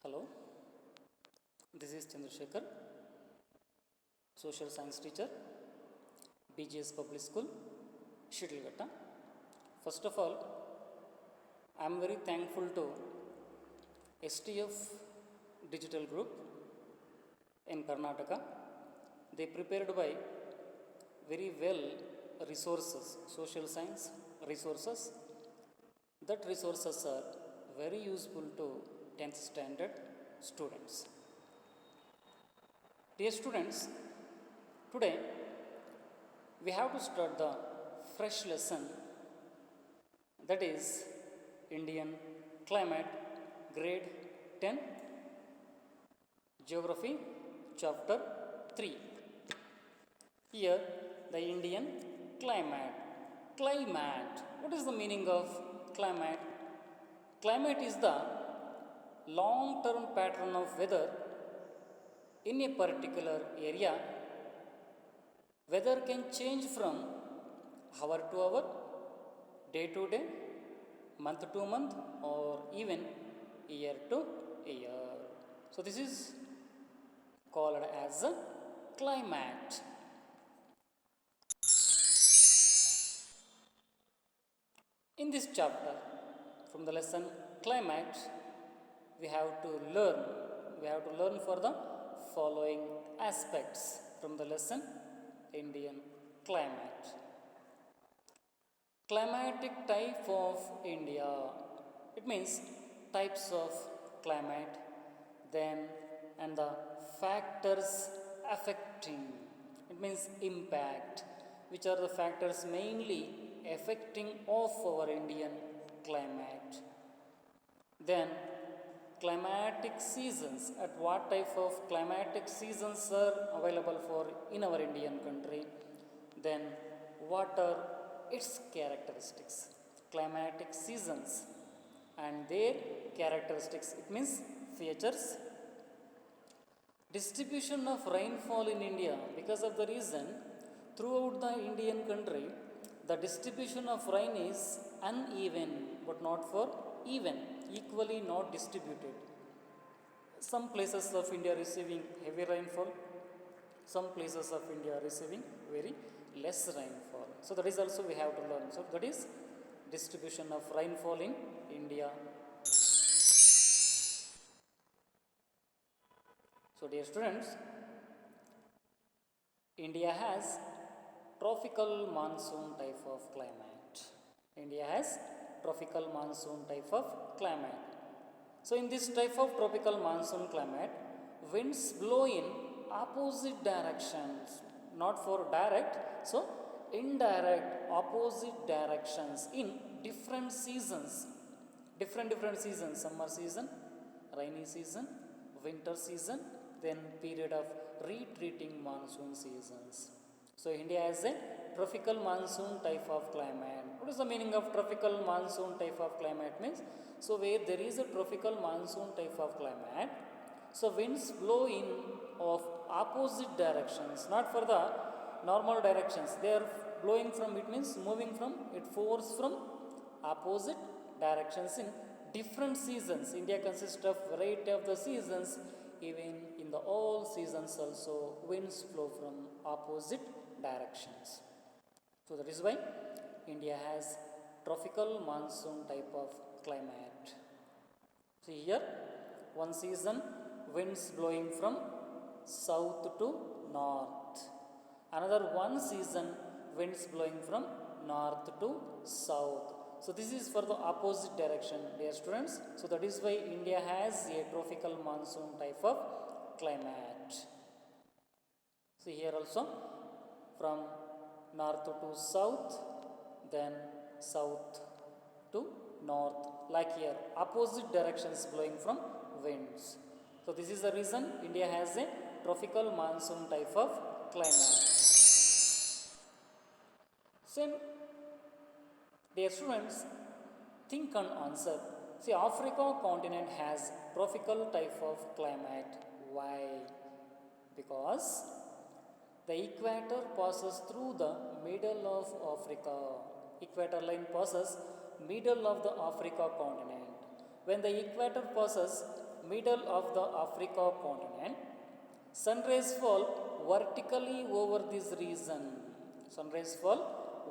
Hello, this is Chandrasekhar, social science teacher, BGS Public School, Shitilghatta. First of all, I am very thankful to STF Digital Group in Karnataka. They prepared by very well resources, social science resources. That resources are very useful to 10th standard students. Dear students, today we have to start the fresh lesson, that is Indian climate, grade 10, geography chapter 3. Here the Indian climate. Climate. What is the meaning of climate? Climate is the long term pattern of weather in a particular area. Weather can change from hour to hour, day to day, month to month, or even year to year. So, this is called as a climate. In this chapter, from the lesson climate, we have to learn for the following aspects from the lesson Indian climate. Climatic type of India, it means types of climate, then and the factors affecting, it means impact, which are the factors mainly affecting of our Indian climate. Then climatic seasons, at what type of climatic seasons are available for in our Indian country. Then what are its characteristics, climatic seasons and their characteristics, it means features. Distribution of rainfall in India, because of the reason throughout the Indian country the distribution of rain is uneven but not for even, equally not distributed. Some places of India receiving heavy rainfall, some places of India receiving very less rainfall. So that is also we have to learn. So that is distribution of rainfall in India. So dear students, India has tropical monsoon type of climate. India has tropical monsoon type of climate. So in this type of tropical monsoon climate, winds blow in opposite directions, not for direct, so indirect opposite directions in different seasons. Different seasons, summer season, rainy season, winter season, then period of retreating monsoon seasons. So India has a tropical monsoon type of climate. What is the meaning of tropical monsoon type of climate means? So where there is a tropical monsoon type of climate, so winds blow in of opposite directions, not for the normal directions. They are blowing from, it means moving from, it force from opposite directions in different seasons. India consists of variety of the seasons. Even in the all seasons also winds flow from opposite directions. So that is why India has tropical monsoon type of climate. See here, one season winds blowing from south to north. Another one season winds blowing from north to south. So this is for the opposite direction, dear students. So that is why India has a tropical monsoon type of climate. See here also, from north to south, then south to north, like here, opposite directions blowing from winds. So this is the reason India has a tropical monsoon type of climate. Same, dear students, think and answer. See, Africa continent has tropical type of climate. Why? Because the equator passes through the middle of Africa. Equator line passes middle of the Africa continent. When the equator passes middle of the Africa continent, sun rays fall vertically over this region. Sun rays fall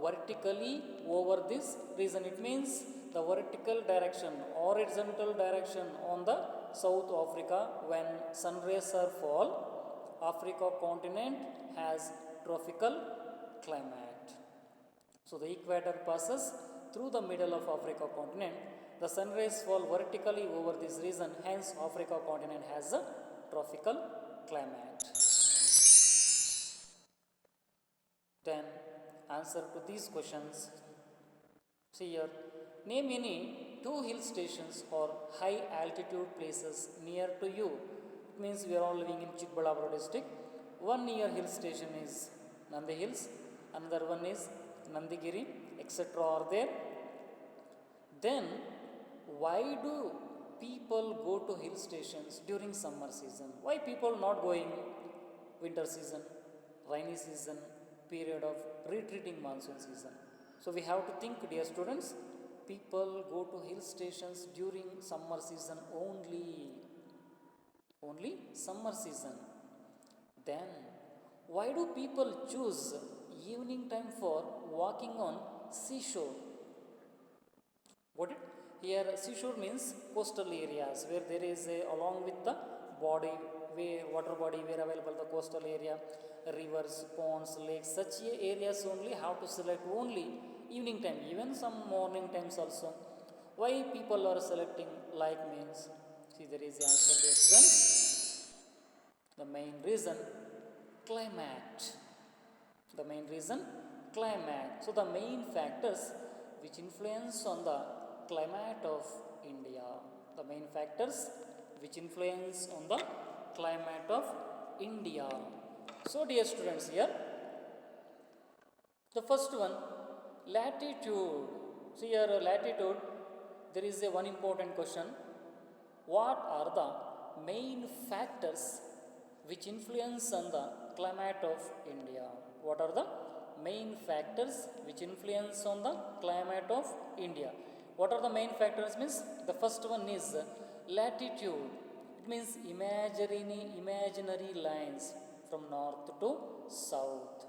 vertically over this region. It means the vertical direction, horizontal direction on the South Africa. When sun rays are fall, Africa continent has tropical climate. So the equator passes through the middle of Africa continent. The sun rays fall vertically over this region, hence Africa continent has a tropical climate. Then answer to these questions. See here, name any two hill stations or high altitude places near to you. It means we are all living in Chikbalabura district. One near hill station is Nandi Hills, another one is Nandigiri, etc. are there. Then why do people go to hill stations during summer season? Why people not going winter season, rainy season, period of retreating monsoon season? So we have to think, dear students, people go to hill stations during summer season only summer season. Then why do people choose evening time for walking on seashore? What it? Here seashore means coastal areas where there is a, along with the body, where water body where available the coastal area, rivers, ponds, lakes, such areas only have to select only evening time, even some morning times also. Why people are selecting like means? See, there is the answer there, students. The main reason, climate. The main reason, climate. So the main factors which influence on the climate of India. The main factors which influence on the climate of India. So dear students, here the first one, latitude. See here, latitude, there is a one important question. What are the main factors which influence on the climate of India? What are the main factors which influence on the climate of India? What are the main factors means? The first one is latitude. It means imaginary lines from north to south.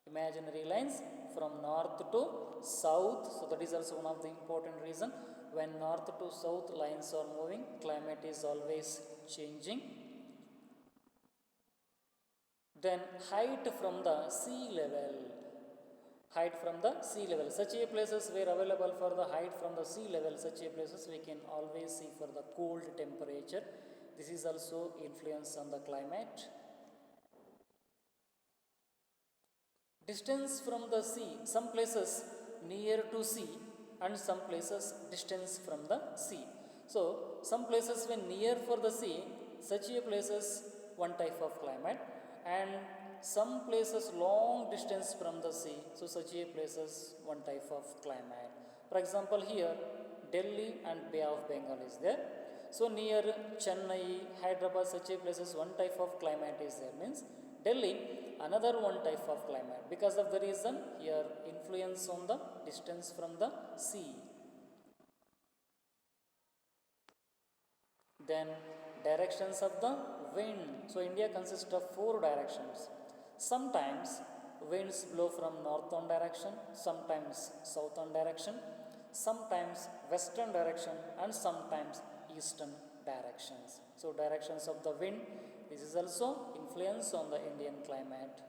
Imaginary lines from north to south. So that is also one of the important reason. When north to south lines are moving, climate is always changing. Then height from the sea level. Height from the sea level. Such a places where available for the height from the sea level, such a places we can always see for the cold temperature. This is also influence on the climate. Distance from the sea. Some places near to sea and some places distance from the sea. So some places when near for the sea, such a places one type of climate, and some places long distance from the sea, so such a places one type of climate. For example, here Delhi and Bay of Bengal is there. So near Chennai, Hyderabad, such a places one type of climate is there. Means Delhi, another one type of climate. Because of the reason here influence on the distance from the sea. Then directions of the wind. So India consists of 4 directions. Sometimes winds blow from northern direction, sometimes southern direction, sometimes western direction, and sometimes eastern directions. So directions of the wind, this is also influence on the Indian climate.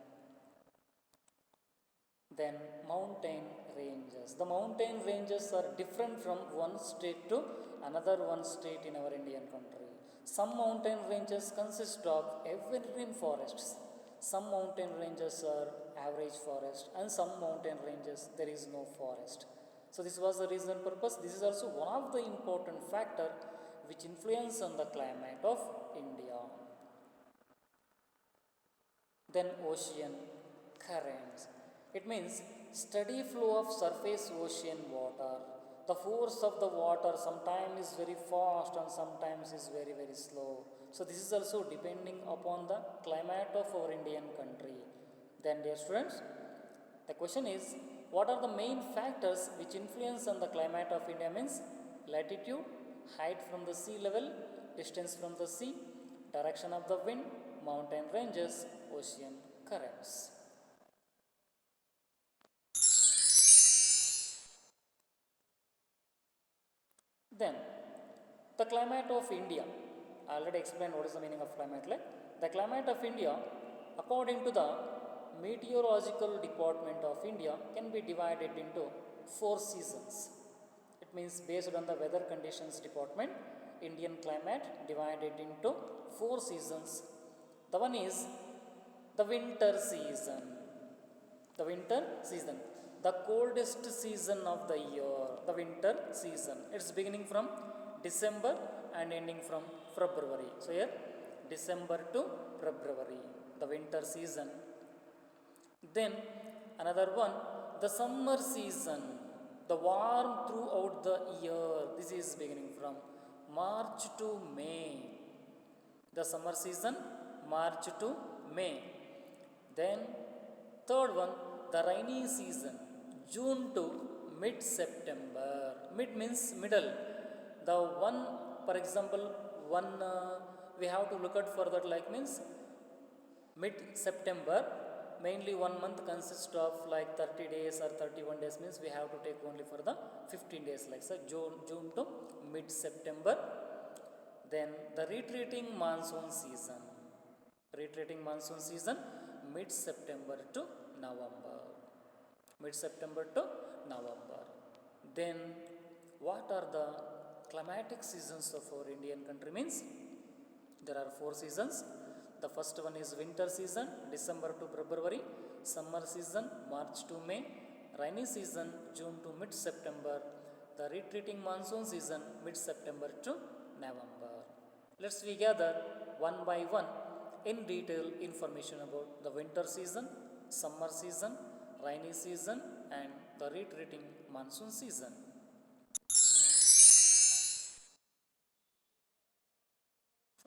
Then mountain ranges. The mountain ranges are different from one state to another one state in our Indian country. Some mountain ranges consist of evergreen forests. Some mountain ranges are average forest, and some mountain ranges there is no forest. So this was the reason purpose. This is also one of the important factor which influence on the climate of India. Then ocean currents. It means steady flow of surface ocean water. The force of the water sometimes is very fast and sometimes is very slow. So this is also depending upon the climate of our Indian country. Then dear students, the question is, what are the main factors which influence on the climate of India? Means latitude, height from the sea level, distance from the sea, direction of the wind, mountain ranges, ocean currents. Then, the climate of India. I already explained what is the meaning of climate. Like the climate of India, according to the Meteorological Department of India, can be divided into 4 seasons. It means based on the weather conditions department, Indian climate divided into 4 seasons. The one is the winter season. The winter season, the coldest season of the year, the winter season. It's beginning from December and ending from February. So here, December to February, the winter season. Then another one, the summer season, the warm throughout the year. This is beginning from March to May. The summer season, March to May. Then third one, the rainy season, June to mid-September. Mid means middle. The one, for example, one we have to look at for that like means mid-September. Mainly 1 month consists of like 30 days or 31 days means we have to take only for the 15 days like so June to mid-September. Then the retreating monsoon season. Retreating monsoon season, mid-September to November. Mid-September to November. Then what are the climatic seasons of our Indian country means? There are 4 seasons. The first one is winter season, December to February. Summer season, March to May. Rainy season, June to mid-September. The retreating monsoon season, mid-September to November. Let's we gather one by one in detail information about the winter season, summer season, rainy season and the retreating monsoon season.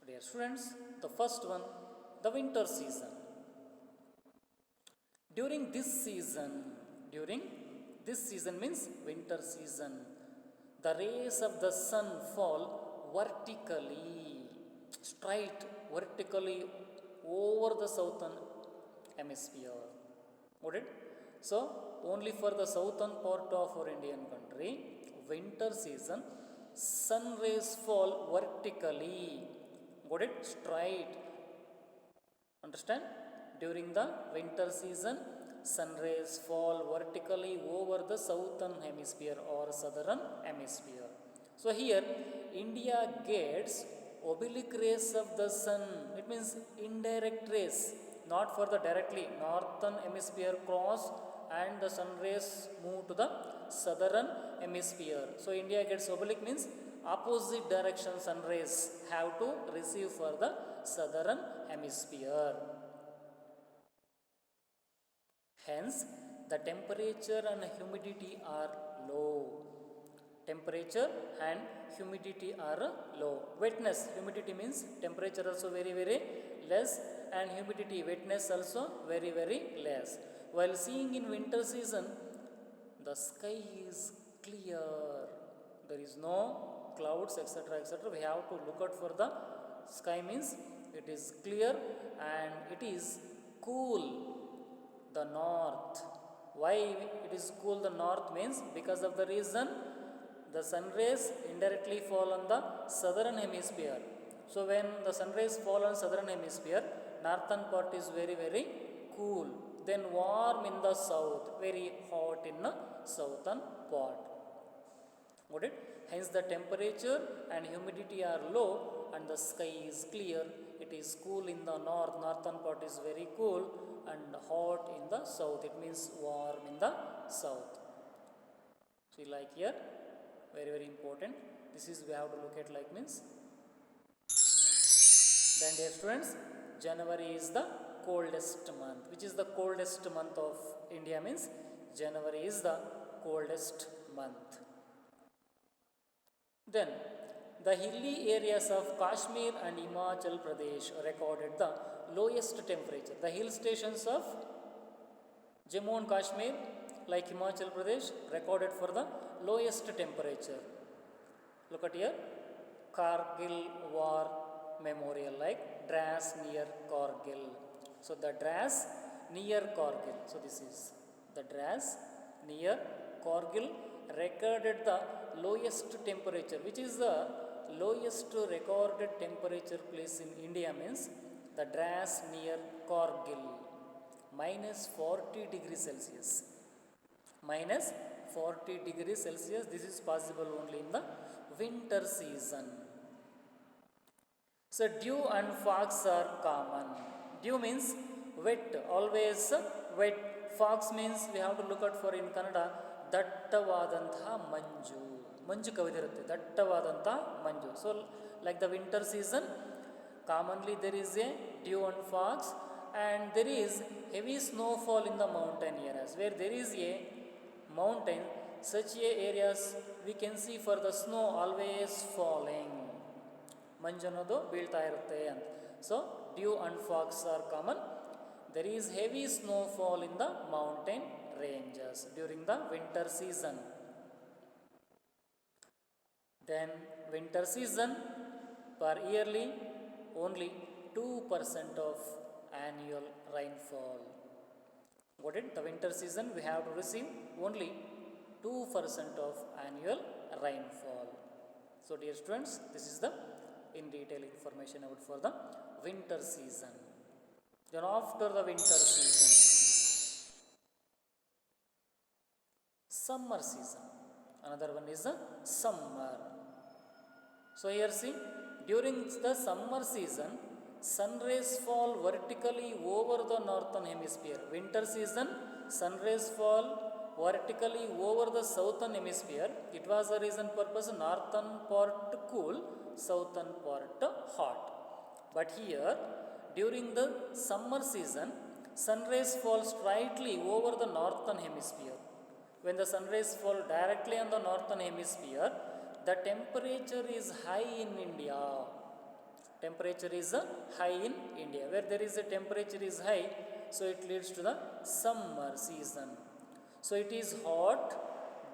Dear students, the first one, the winter season. During this season means winter season, the rays of the sun fall vertically over the southern hemisphere. Got it? So, only for the southern part of our Indian country, winter season, sun rays fall vertically. Got it? Straight. Understand? During the winter season, sun rays fall vertically over the southern hemisphere or southern hemisphere. So here, India gets oblique rays of the sun. It means indirect rays, not for the directly. Northern hemisphere cross and the sun rays move to the southern hemisphere. So India gets oblique means opposite direction sun rays have to receive for the southern hemisphere. Hence, the temperature and humidity are low. Temperature and humidity are low. Wetness, humidity means temperature also very less and humidity, wetness also very less. While seeing in winter season, the sky is clear. There is no clouds etc. We have to look out for the sky means it is clear and it is cool. The north. Why it is cool the north means because of the reason the sun rays indirectly fall on the southern hemisphere. So when the sun rays fall on southern hemisphere, northern part is very cool. Then warm in the south, very hot in the southern part. Got it? Hence the temperature and humidity are low and the sky is clear. It is cool in the north, northern part is very cool and hot in the south. It means warm in the south. See like here, very important. This is we have to look at like means. Then dear students, January is the coldest month. Which is the coldest month of India means January is the coldest month. Then the hilly areas of Kashmir and Himachal Pradesh recorded the lowest temperature. The hill stations of Jammu and Kashmir like Himachal Pradesh recorded for the lowest temperature. Look at here. Kargil War Memorial, like Dras near Kargil. So the Dras near Kargil. So this is the Dras near Kargil recorded the lowest temperature. Which is the lowest recorded temperature place in India means the Dras near Kargil, minus 40 degrees Celsius. Minus 40 degrees Celsius. This is possible only in the winter season. So dew and fogs are common. Dew means wet, always wet. Fogs means we have to look out for in Kannada ದಟ್ಟವಾದಂತಹ ಮಂಜು, ಮಂಜು ಕವಿದಿರುತ್ತೆ, ದಟ್ಟವಾದಂತಹ ಮಂಜು. So like the winter season commonly there is a dew and fogs, and there is heavy snowfall in the mountain areas. Where there is a mountain, such a areas we can see for the snow always falling. ಮಂಜು ಅನ್ನೋದು ಬೀಳ್ತಾ ಇರುತ್ತೆ ಅಂತ. So dew and fogs are common. There is heavy snowfall in the mountain ranges during the winter season. Then winter season per yearly only 2% of annual rainfall. Got it? The winter season we have to receive only 2% of annual rainfall. So dear students, this is the in detail information about for the winter season. Then after the winter season, summer season. Another one is the summer. So here see, during the summer season, sun rays fall vertically over the northern hemisphere. Winter season, sun rays fall vertically over the southern hemisphere. It was a reason purpose northern part cool, southern part hot. But here, during the summer season, sun rays fall slightly over the northern hemisphere. When the sun rays fall directly on the northern hemisphere, the temperature is high in India. Temperature is high in India. Where there is a temperature is high, so it leads to the summer season. So it is hot,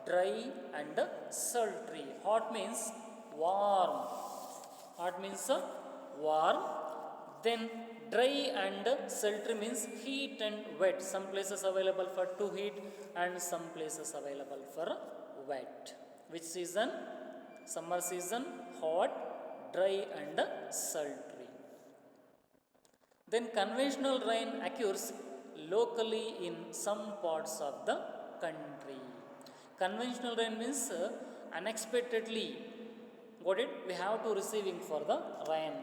dry and sultry. Hot means warm. Hot means warm. Then dry and sultry means heat and wet. Some places available for to heat and some places available for wet. Which season? Summer season, hot, dry and sultry. Then conventional rain occurs locally in some parts of the country. Conventional rain means unexpectedly, got it? We have to receiving for the rain.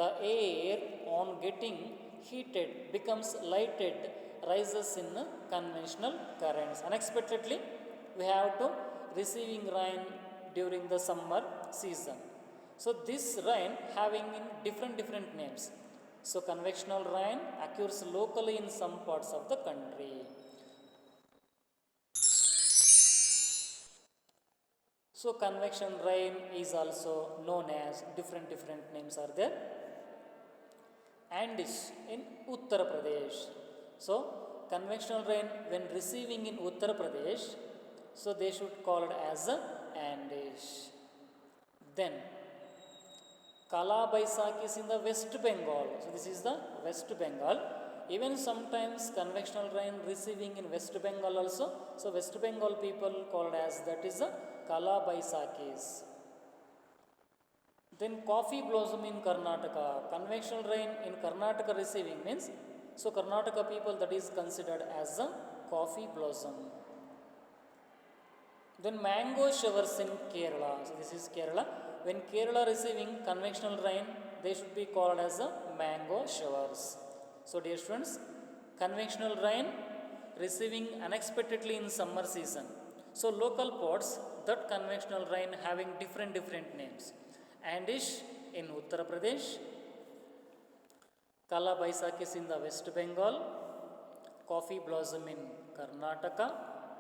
The air on getting heated becomes lighted, rises in conventional currents. Unexpectedly, we have to receiving rain during the summer season. So this rain having in different names. So convectional rain occurs locally in some parts of the country. So convection rain is also known as different names are there. Andish in Uttar Pradesh. So convectional rain when receiving in Uttar Pradesh, so they should call it as a Andish. Then Kala Baisakhi is in the West Bengal. So this is the West Bengal. Even sometimes convectional rain receiving in West Bengal also. So West Bengal people called as that is the Kala Baisakhis. Then coffee blossom in Karnataka. Convectional rain in Karnataka receiving means, so Karnataka people that is considered as a coffee blossom. Then mango showers in Kerala. So this is Kerala. When Kerala receiving convectional rain, they should be called as a mango showers. So dear students, convectional rain receiving unexpectedly in summer season. So local pots that convectional rain having different names. Andish in Uttar Pradesh, Kala Baisakhis in the West Bengal, coffee blossom in Karnataka,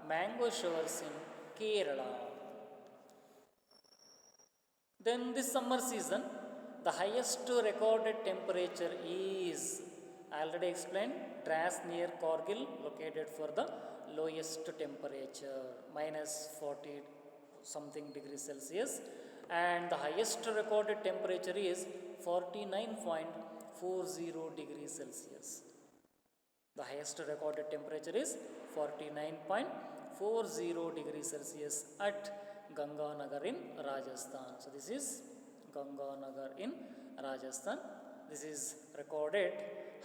mango showers in Kerala. Then this summer season, the highest recorded temperature is, I already explained, Dras near Kargil located for the lowest temperature, minus 40 something degrees Celsius. and the highest recorded temperature is 49.40 degrees Celsius. The highest recorded temperature is 49.40 degrees Celsius at Ganganagar in Rajasthan. So this is Ganganagar in Rajasthan. This is recorded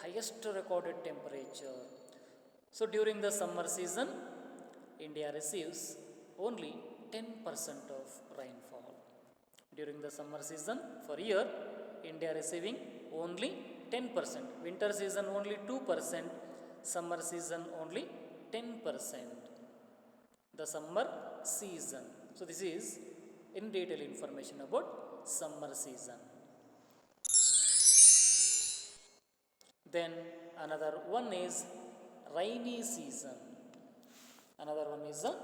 highest recorded temperature. So during the summer season, India receives only 10% of rainfall. During the summer season for year, India receiving only 10%. Winter season only 2%. Summer season only 10%. The summer season. So this is in detail information about summer season. Then another one is rainy season. Another one is a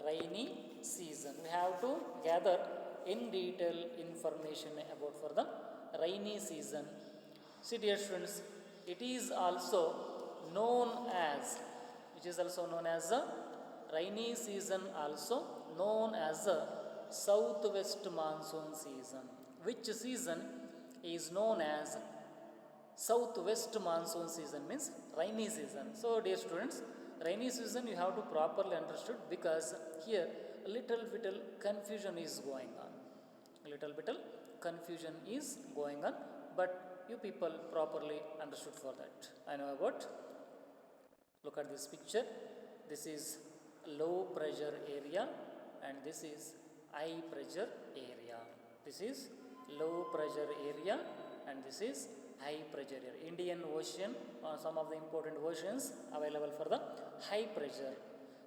rainy season. We have to gather in detail information about for the rainy season. See dear students, it is also known as, which is also known as a rainy season, also known as a southwest monsoon season. Which season is known as southwest monsoon season? Means rainy season. So dear students, rainy season you have to properly understood, because here a little confusion is going on. Confusion is going on, but you people properly understood for that. I know about. Look at this picture. This is low pressure area and this is high pressure area. This is low pressure area and this is high pressure area. Indian Ocean, some of the important oceans available for the high pressure.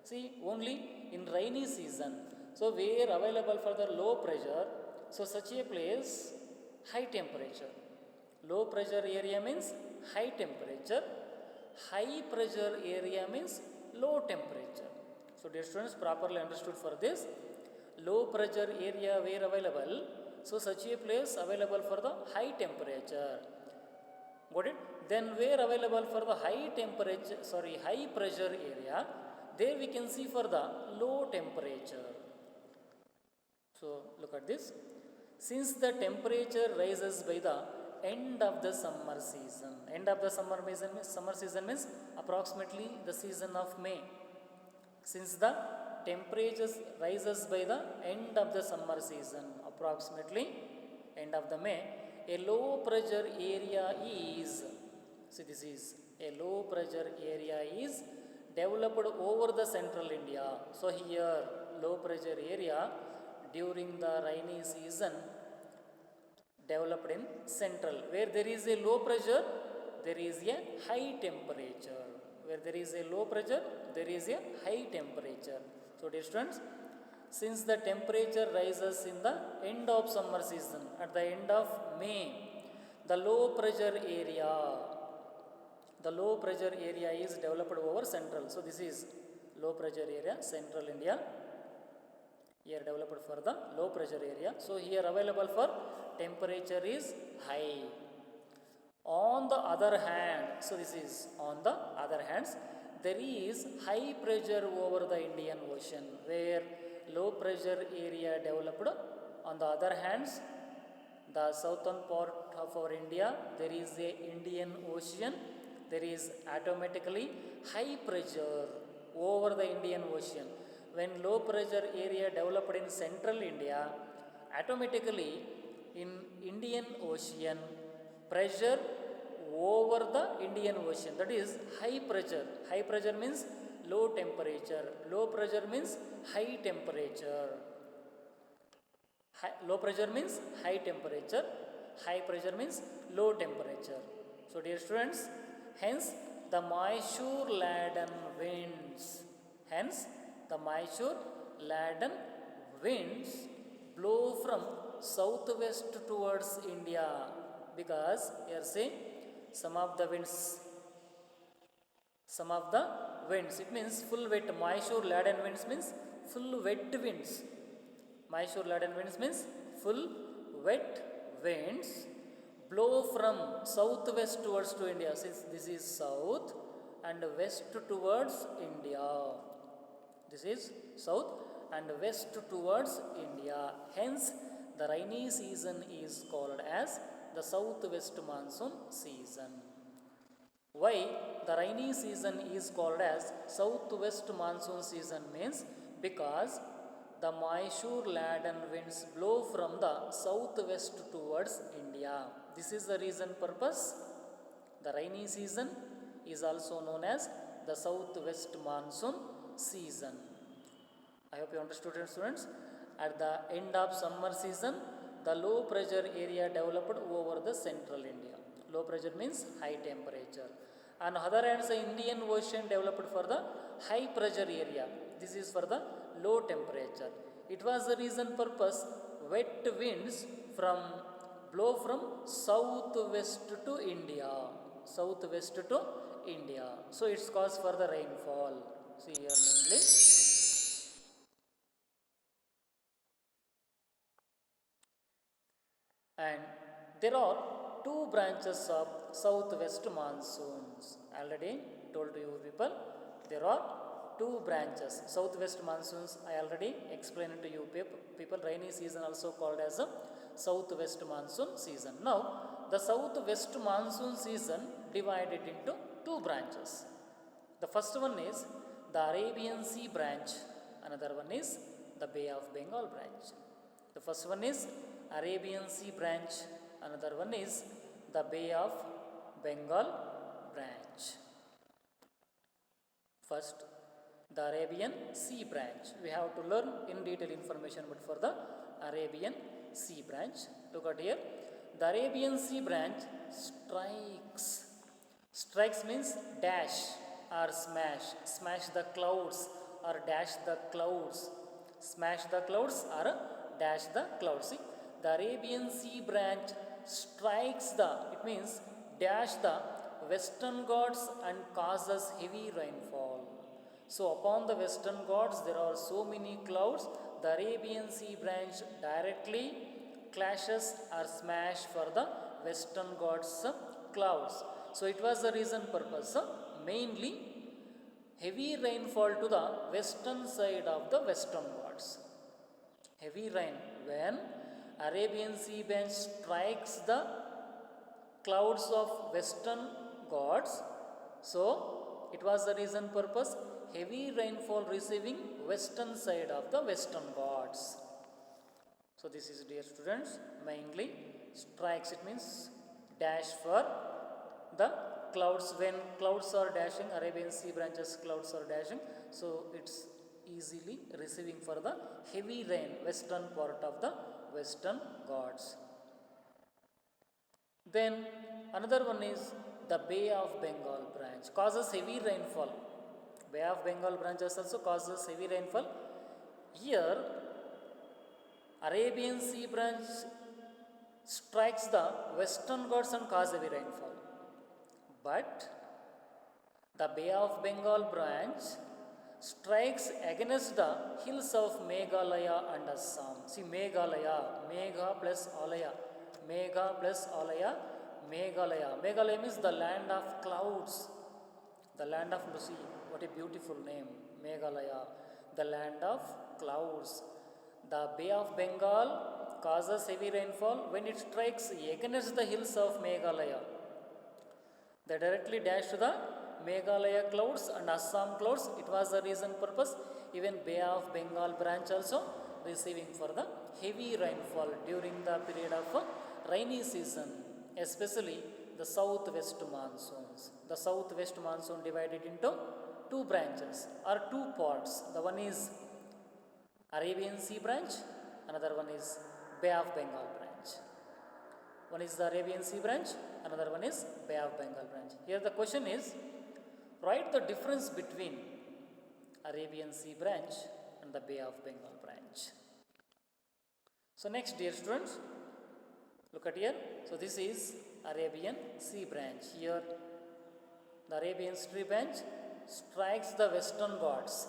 See, only in rainy season, so where available for the low pressure, so such a place high temperature. Low pressure area means high temperature. High pressure area means low temperature. So dear students, properly understood for this. Low pressure area where available, so such a place available for the high temperature. Got it? Then where available for the high pressure area, there we can see for the low temperature. So look at this. Since the temperature rises by the end of the summer season. End of the summer season means approximately the season of May. Since the temperature rises by the end of the summer season, approximately end of the May, a low pressure area is, see this is, a low pressure area is developed over the central India. So here low pressure area during the rainy season developed in central. Where there is a low pressure, there is a high temperature. Where there is a low pressure, there is a high temperature. So dear students, since the temperature rises in the end of summer season, at the end of May, the low pressure area is developed over central. So this is low pressure area, central India. Here developed for the low pressure area. So here available for temperature is high. On the other hand, so this is on the other hands, there is high pressure over the Indian Ocean, where low pressure area developed. On the other hands, the southern part of our India, there is a Indian Ocean. There is automatically high pressure over the Indian Ocean. When low pressure area developed in central India, automatically in Indian Ocean, pressure over the Indian Ocean, that is high pressure. High pressure means low temperature. Low pressure means high temperature. Low pressure means high temperature. High pressure means low temperature. So dear students, hence the moisture laden winds. Hence the moisture laden winds blow from southwest towards India, because here say some of the winds, it means full wet. Moisture laden winds means full wet winds. Moisture laden winds means full wet winds blow from southwest towards to India. Since this is south and west towards India. This is south and west towards India. Hence the rainy season is called as the southwest monsoon season. Why the rainy season is called as southwest monsoon season means because the moisture laden winds blow from the southwest towards India. This is the reason purpose. The rainy season is also known as the southwest monsoon season. I hope you understood it, students. At the end of summer season, the low pressure area developed over the central India. Low pressure means high temperature. On the other hand, the Indian Ocean developed for the high pressure area. This is for the low temperature. It was the reason purpose wet winds from blow from southwest to India. Southwest to India. So it's cause for the rainfall. See here mainly. And there are two branches of southwest monsoons. Already told to you people, there are two branches. Southwest monsoons I already explained to you people. Rainy season also called as a southwest monsoon season. Now the southwest monsoon season divided into two branches. The first one is the Arabian Sea branch. Another one is the Bay of Bengal branch. The first one is Arabian Sea branch. Another one is the Bay of Bengal branch. First, the Arabian Sea branch. We have to learn in detail information but for the Arabian Sea branch. Look at here. The Arabian Sea branch strikes. Strikes means dash or smash. Smash the clouds or dash the clouds. Smash the clouds or dash the clouds. See, the Arabian Sea branch strikes the, it means dash the western Ghats and causes heavy rainfall. So upon the western Ghats there are so many clouds. The Arabian Sea branch directly clashes or smash for the western Ghats clouds. So it was the reason purpose mainly heavy rainfall to the western side of the western Ghats. Heavy rain when Arabian Sea branch strikes the clouds of western Ghats. So it was the reason purpose heavy rainfall receiving western side of the western Ghats. So this is, dear students, mainly strikes, it means dash for the clouds. When clouds are dashing, Arabian Sea branches clouds are dashing, so it's easily receiving for the heavy rain western part of the western Ghats. Then another one is the Bay of Bengal branch, causes heavy rainfall. Bay of Bengal branches also causes heavy rainfall. Here Arabian Sea branch strikes the western Ghats and causes heavy rainfall. But the Bay of Bengal branch strikes against the hills of Meghalaya and Assam. See, Meghalaya, Megha plus Alaya, Megha plus Alaya, Meghalaya. Meghalaya means the land of clouds, the land of the sea. What a beautiful name, Meghalaya, the land of clouds. The Bay of Bengal causes heavy rainfall when it strikes against the hills of Meghalaya. They directly dash to the Meghalaya clouds and Assam clouds. It was the reason purpose even Bay of Bengal branch also receiving for the heavy rainfall during the period of rainy season, especially the southwest monsoons. The southwest monsoon divided into two branches or two parts. The one is Arabian Sea branch, another one is Bay of Bengal branch. One is the Arabian Sea branch, another one is Bay of Bengal branch. Here the question is, write the difference between Arabian Sea branch and the Bay of Bengal branch. So next, dear students, look at here. So this is Arabian Sea branch. Here the Arabian Sea branch strikes the western Ghats,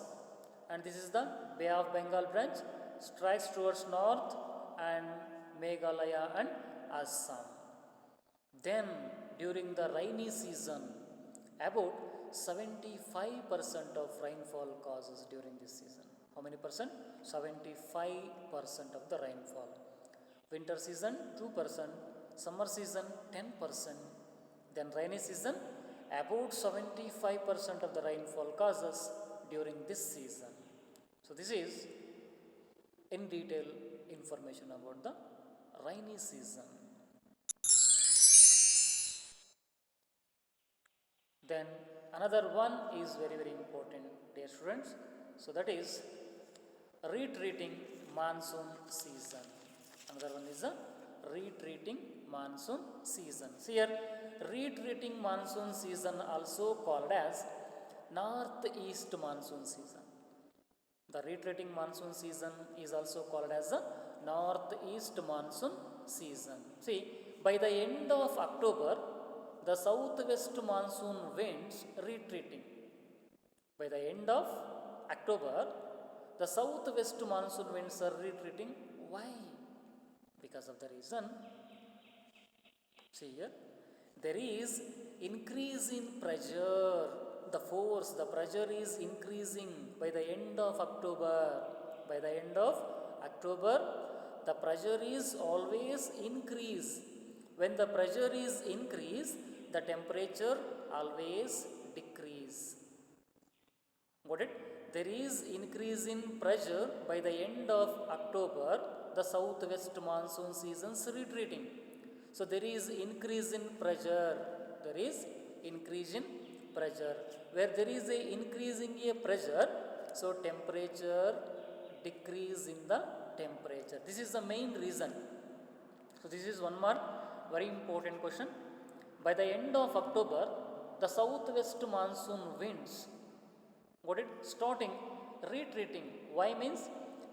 and this is the Bay of Bengal branch strikes towards north and Meghalaya and Assam. Then during the rainy season, about 75% of rainfall causes during this season. How many percent? 75% of the rainfall. winter season 2%, summer season 10%, then rainy season about 75% of the rainfall causes during this season. So this is in detail information about the rainy season. Then another one is very important, dear students. So that is retreating monsoon season. Another one is a retreating monsoon season. So here retreating monsoon season also called as northeast monsoon season. The retreating monsoon season is also called as the northeast monsoon season. See, by the end of October, the southwest monsoon winds retreating. By the end of October, the southwest monsoon winds are retreating. Why? Because of the reason, see here, there is increase in pressure. The force, the pressure is increasing by the end of October. By the end of October, the pressure is always increase. When the pressure is increase, the temperature always decrease. Got it? There is increase in pressure by the end of October, the southwest monsoon seasons retreating. So there is increase in pressure. There is increase in pressure. Where there is a increase in a pressure, so temperature decrease in the temperature. This is the main reason. So this is one more very important question. By the end of October, the southwest monsoon winds, got it, starting retreating. Why? Means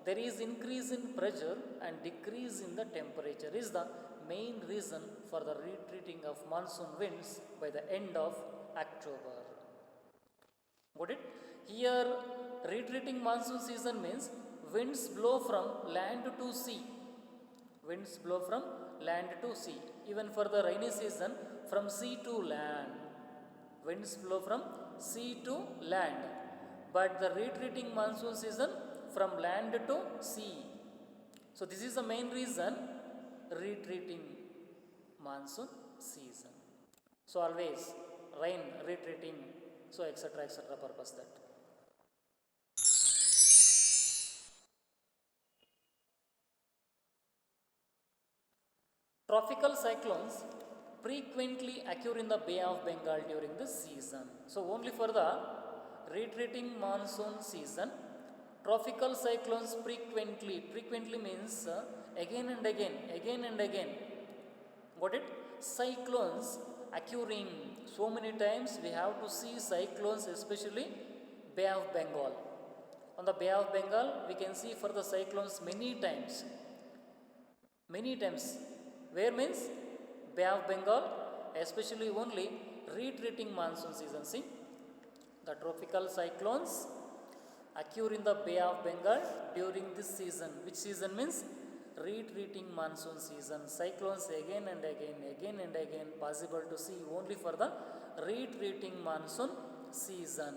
there is increase in pressure and decrease in the temperature is the main reason for the retreating of monsoon winds by the end of October. Got it? Here retreating monsoon season means winds blow from land to sea. Winds blow from land to sea. Even for the rainy season, from sea to land. Winds blow from sea to land. But the retreating monsoon season from land to sea. So this is the main reason, retreating monsoon season. So always rain, retreating, so etc. purpose that. Tropical cyclones frequently occur in the Bay of Bengal during this season. So only for the retreating monsoon season, tropical cyclones frequently means again and again. Got it? Cyclones occurring so many times. We have to see cyclones, especially Bay of Bengal. On the Bay of Bengal, we can see for the cyclones many times. Where means Bay of Bengal, especially only retreating monsoon season. See, the tropical cyclones occur in the Bay of Bengal during this season. Which season means retreating monsoon season. Cyclones again and again possible to see only for the retreating monsoon season.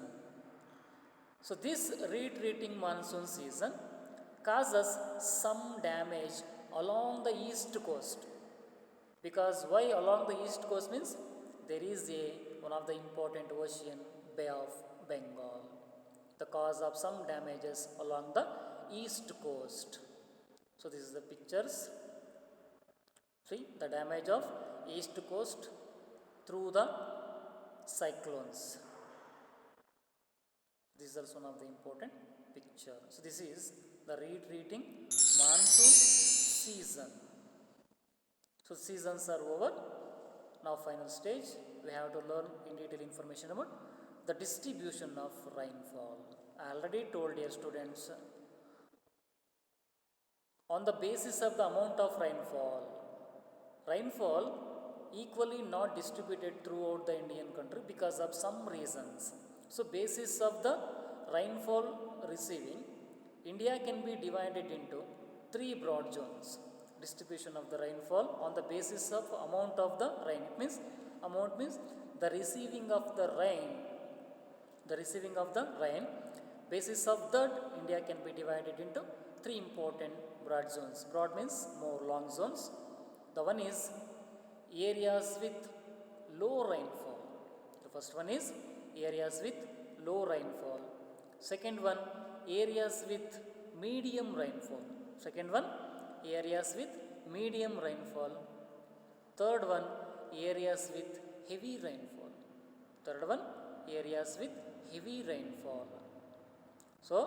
So this retreating monsoon season causes some damage along the east coast. Because why along the east coast means there is one of the important ocean, Bay of Bengal. The cause of some damages along the east coast. So this is the pictures. See the damage of east coast through the cyclones. This is also one of the important picture. So this is the retreating monsoon season. So seasons are over. Now final stage, we have to learn in detail information about the distribution of rainfall. I already told dear students, on the basis of the amount of rainfall equally not distributed throughout the Indian country because of some reasons. So basis of the rainfall receiving, India can be divided into three broad zones. Distribution of the rainfall on the basis of amount of the rain. It means amount means the receiving of the rain. Basis of that, India can be divided into three important broad zones. Broad means more long zones. The one is areas with low rainfall. The first one is areas with low rainfall. Second one, areas with medium rainfall. Second one, areas with medium rainfall. Third one, areas with heavy rainfall. Third one, areas with heavy rainfall. So,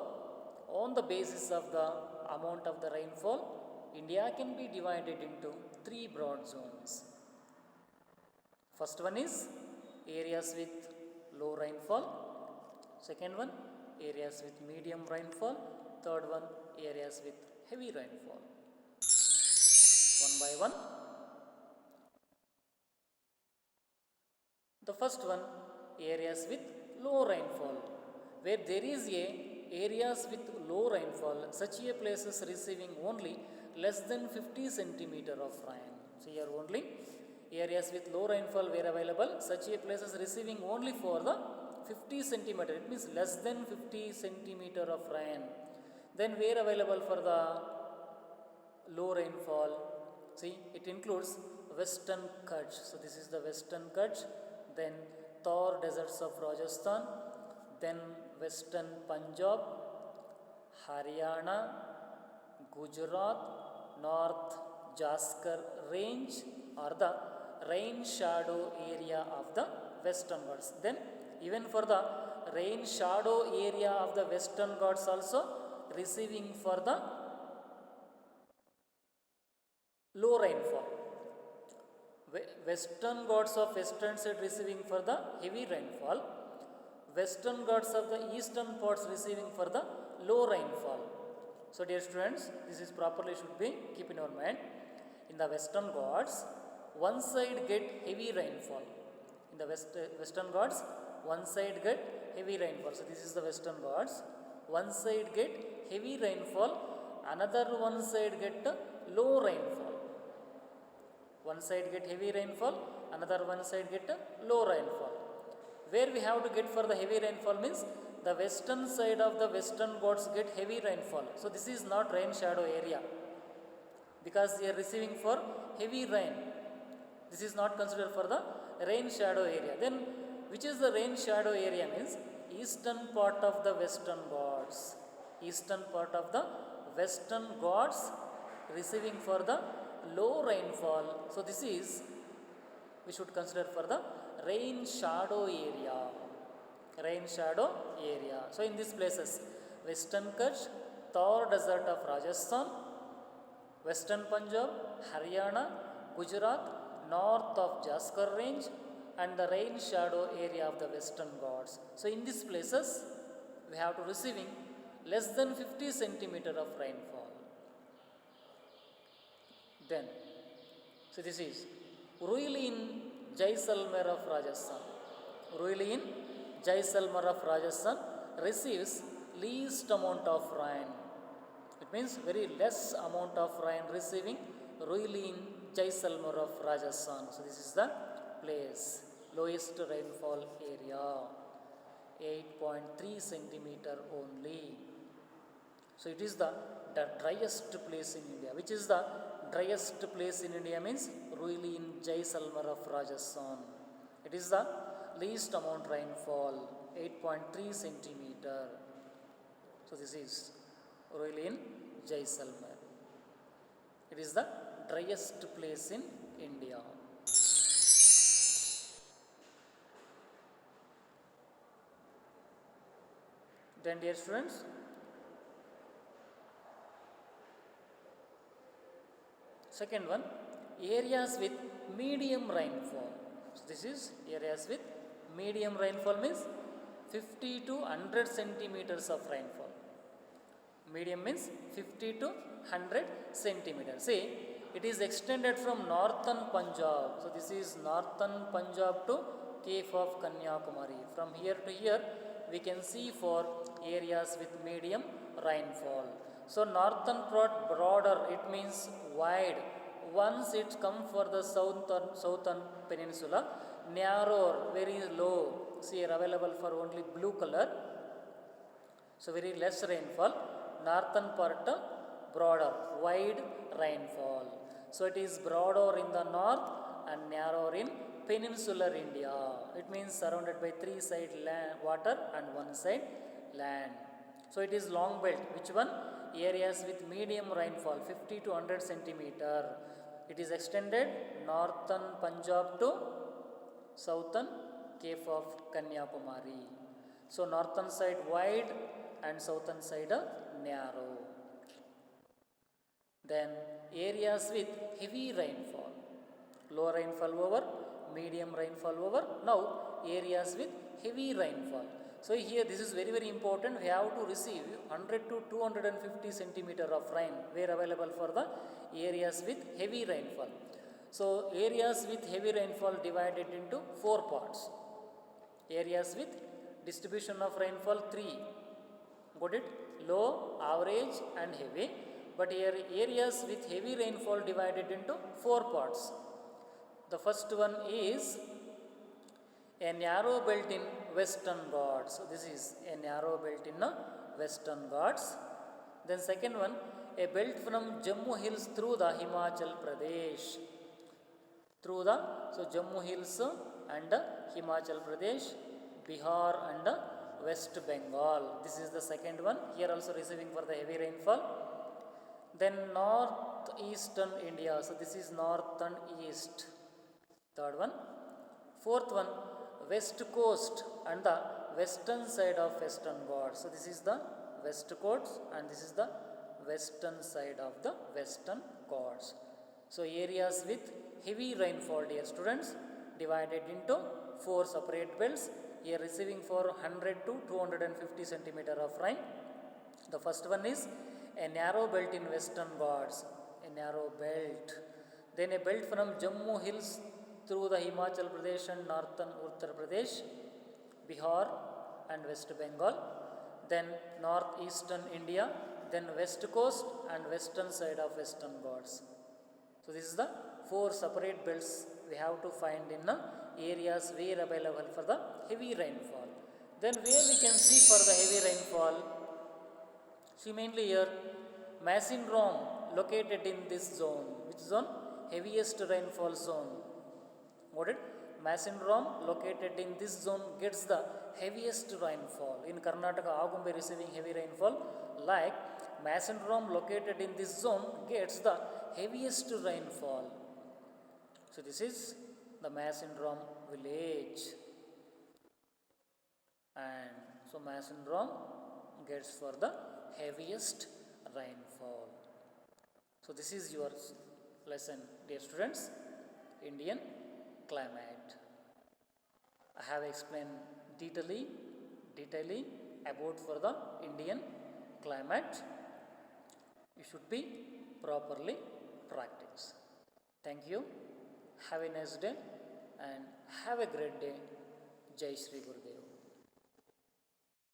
on the basis of the amount of the rainfall, India can be divided into three broad zones. First one is areas with low rainfall. Second one, areas with medium rainfall. Third one, areas with heavy rainfall. One by one. The first one, areas with low rainfall. Where there is areas with low rainfall, such a places receiving only less than 50 centimeter of rain. So here only areas with low rainfall were available, such a places receiving only for the 50 centimeter. It means less than 50 centimeter of rain. Then where available for the low rainfall? See, it includes Western Kutch. So this is the Western Kutch. Then Thar deserts of Rajasthan. Then Western Punjab, Haryana, Gujarat, North Jaskar range are the rain shadow area of the Western Ghats. Then even for the rain shadow area of the Western Ghats also receiving for the low rainfall. Western Ghats of western side receiving for the heavy rainfall. Western Ghats of the eastern parts receiving for the low rainfall. So dear students, this is properly should be keep in your mind. In the Western Ghats, one side get heavy rainfall. In the Western Ghats, one side get heavy rainfall. So this is the Western Ghats. One side get heavy rainfall, another one side get low rainfall. One side get heavy rainfall, another one side get low rainfall. Where we have to get for the heavy rainfall means the western side of the Western Ghats get heavy rainfall. So this is not rain shadow area because they are receiving for heavy rain. This is not considered for the rain shadow area. Then which is the rain shadow area means eastern part of the Western Ghats. Eastern part of the Western Ghats receiving for the low rainfall. So this is we should consider for the rain shadow area. Rain shadow area. So in these places, Western Kutch, Thar desert of Rajasthan, Western Punjab, Haryana, Gujarat, north of Jaskar range and the rain shadow area of the Western Ghats. So in these places, we have to receiving less than 50 centimeter of rainfall. Then, so this is Ruili in Jaisalmer of Rajasthan. Ruili in Jaisalmer of Rajasthan receives least amount of rain. It means very less amount of rain receiving Ruili in Jaisalmer of Rajasthan. So this is the place, lowest rainfall area, 8.3 centimeter only. So it is the driest place in India. Which is the driest place in India means Ruili in Jaisalmer of Rajasthan. It is the least amount rainfall, 8.3 centimeter. So this is Ruili in Jaisalmer. It is the driest place in India. Then dear students, second one, areas with medium rainfall. So this is areas with medium rainfall means 50 to 100 centimeters of rainfall. Medium means 50 to 100 centimeters. See, it is extended from northern Punjab. So this is northern Punjab to Cape of Kanyakumari. From here to here, we can see for areas with medium rainfall. So northern part broader, it means wide. Once it come for the southern peninsula, narrower, very low. See here available for only blue color. So very less rainfall. Northern part broader, wide rainfall. So it is broader in the north and narrower in peninsular India. It means surrounded by three side land, water and one side land. So it is long belt. Which one? Areas with medium rainfall 50 to 100 centimeter. It is extended northern Punjab to southern Cape of Kanyakumari. So northern side wide and southern side narrow. Then areas with heavy rainfall, low rainfall over, medium rainfall over. Now areas with heavy rainfall. So here this is very important. We have to receive 100 to 250 centimeter of rain where available for the areas with heavy rainfall. So areas with heavy rainfall divided into 4 parts. Areas with distribution of rainfall 3. Got it? Low, average and heavy. But here areas with heavy rainfall divided into 4 parts. The first one is a narrow belt in Western Ghats. So this is a narrow belt in Western Ghats. Then second one, a belt from Jammu Hills through the Himachal Pradesh. Through the, so Jammu Hills and Himachal Pradesh, Bihar and West Bengal. This is the second one. Here also receiving for the heavy rainfall. Then northeastern India. So this is north and east. Third one. Fourth one, west coast and the western side of Western Ghats. So this is the west coast and this is the western side of the Western Ghats. So areas with heavy rainfall, dear students, divided into 4 separate belts. Here receiving for 100 to 250 centimeter of rain. The first one is a narrow belt in Western Ghats, a narrow belt. Then a belt from Jammu Hills through the Himachal Pradesh and northern Uttar Pradesh, Bihar and West Bengal. Then northeastern India, then west coast and western side of Western Ghats. So this is the 4 separate belts we have to find in areas where available for the heavy rainfall. Then where we can see for the heavy rainfall, see mainly here Masinrom located in this zone. Which zone? Heaviest rainfall zone. Got it? Masinrom located in this zone gets the heaviest rainfall. In Karnataka, Agumbe receiving heavy rainfall. Like Masinrom located in this zone gets the heaviest rainfall. So this is the Masinrom village. And so Masinrom gets for the heaviest rainfall. So this is your lesson, dear students, Indian climate. I have explained detailing about for the Indian climate. You should be properly practice. Thank you. Have a nice day and have a great day. Jai Shri Gurudev.